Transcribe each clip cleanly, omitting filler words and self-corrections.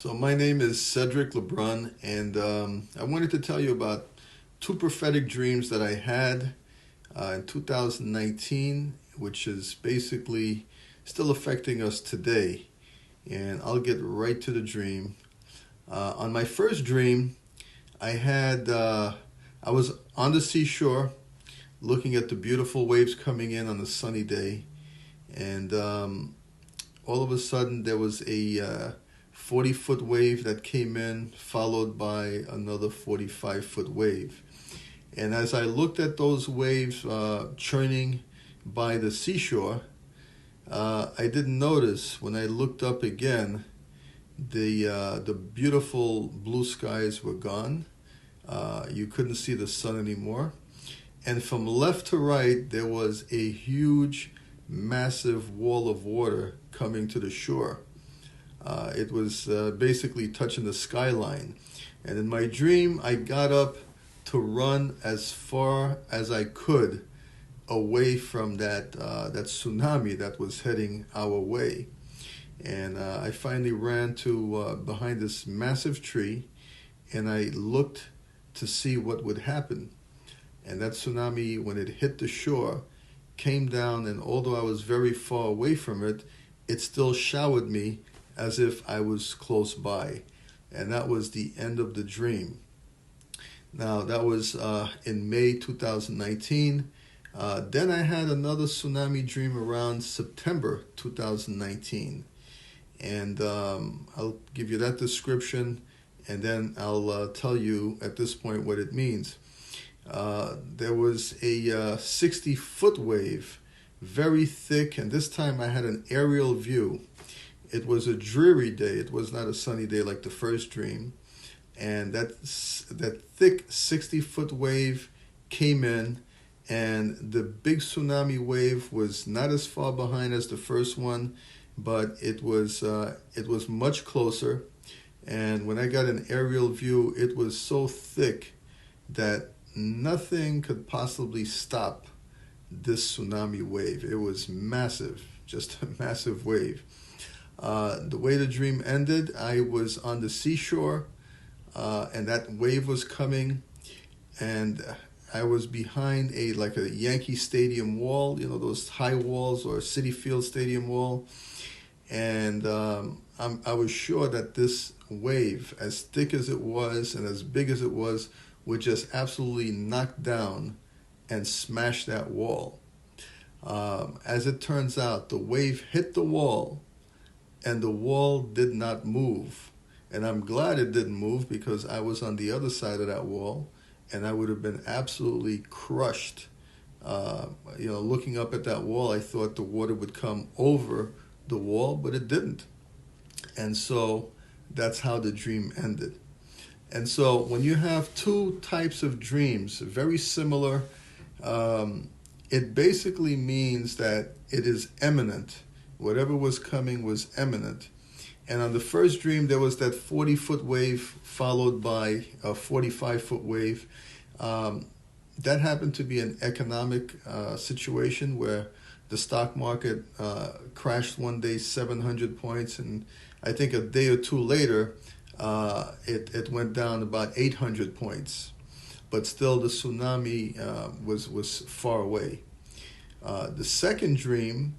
So my name is Cedric Lebrun, and I wanted to tell you about two prophetic dreams that I had in 2019, which is basically still affecting us today. And I'll get right to the dream. On my first dream, I was on the seashore, looking at the beautiful waves coming in on a sunny day, and all of a sudden there was a 40-foot wave that came in, followed by another 45-foot wave. And as I looked at those waves churning by the seashore, I didn't notice when I looked up again, the beautiful blue skies were gone. You couldn't see the sun anymore. And from left to right, there was a huge, massive wall of water coming to the shore. It was basically touching the skyline. And in my dream, I got up to run as far as I could away from that tsunami that was heading our way. And I finally ran to behind this massive tree, and I looked to see what would happen. And that tsunami, when it hit the shore, came down, and although I was very far away from it, it still showered me as if I was close by. And that was the end of the dream. Now, that was in May 2019. Then I had another tsunami dream around September 2019. And I'll give you that description, and then I'll tell you at this point what it means. There was a 60-foot wave, very thick, and this time I had an aerial view. It was a dreary day. It was not a sunny day like the first dream. And that thick 60-foot wave came in, and the big tsunami wave was not as far behind as the first one, but it was much closer. And when I got an aerial view, it was so thick that nothing could possibly stop this tsunami wave. It was massive, just a massive wave. The way the dream ended, I was on the seashore, and that wave was coming, and I was behind like a Yankee Stadium wall, those high walls, or Citi Field Stadium wall, and I was sure that this wave, as thick as it was and as big as it was, would just absolutely knock down and smash that wall. As it turns out, the wave hit the wall, and the wall did not move. And I'm glad it didn't move, because I was on the other side of that wall, and I would have been absolutely crushed. Looking up at that wall, I thought the water would come over the wall, but it didn't. And so that's how the dream ended. And so when you have two types of dreams, very similar, it basically means that it is imminent. Whatever was coming was imminent. And on the first dream, there was that 40-foot wave followed by a 45-foot wave. That happened to be an economic situation where the stock market crashed one day 700 points, and I think a day or two later, it went down about 800 points. But still, the tsunami was far away. The second dream,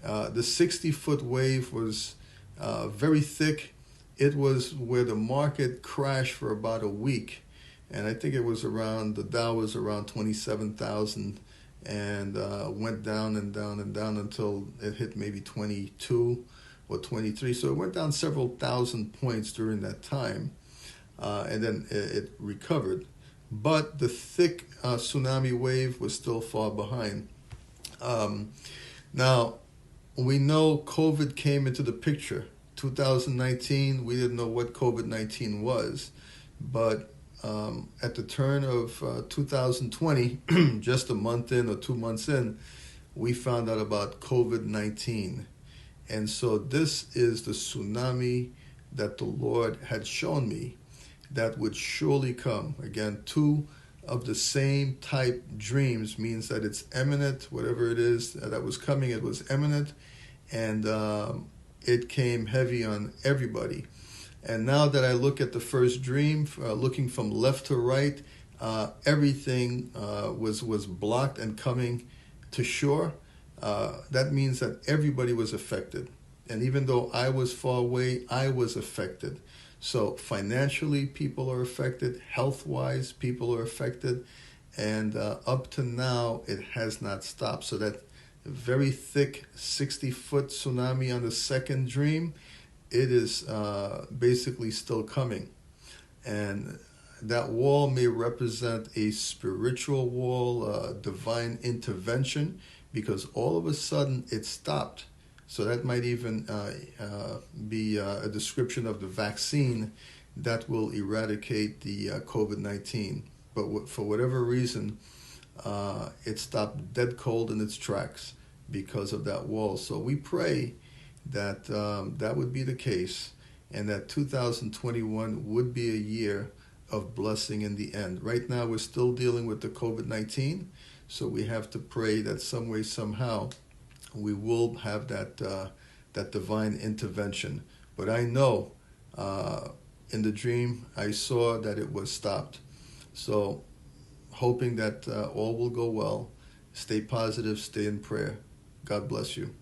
the 60-foot wave was very thick. It was where the market crashed for about a week. And I think it was the Dow was around 27,000, and went down and down and down until it hit maybe 22 or 23. So it went down several thousand points during that time. And then it recovered. But the thick tsunami wave was still far behind. Now, we know COVID came into the picture. 2019, we didn't know what COVID-19 was. But at the turn of 2020, just a month in or 2 months in, we found out about COVID-19. And so this is the tsunami that the Lord had shown me that would surely come. Again, two of the same type dreams means that it's imminent. Whatever it is that was coming, it was imminent. And it came heavy on everybody. And now that I look at the first dream, looking from left to right, everything was blocked and coming to shore. That means that everybody was affected. And even though I was far away, I was affected. So financially, people are affected. Health-wise, people are affected. And up to now, it has not stopped. So that very thick 60-foot tsunami on the second dream, it is basically still coming. And that wall may represent a spiritual wall, divine intervention, because all of a sudden it stopped. So that might even be a description of the vaccine that will eradicate the COVID-19. But for whatever reason, it stopped dead cold in its tracks because of that wall. So we pray that that would be the case, and that 2021 would be a year of blessing in the end. Right now, we're still dealing with the COVID-19, so we have to pray that some way, somehow, we will have that that divine intervention. But I know in the dream, I saw that it was stopped. So hoping that all will go well. Stay positive, stay in prayer. God bless you.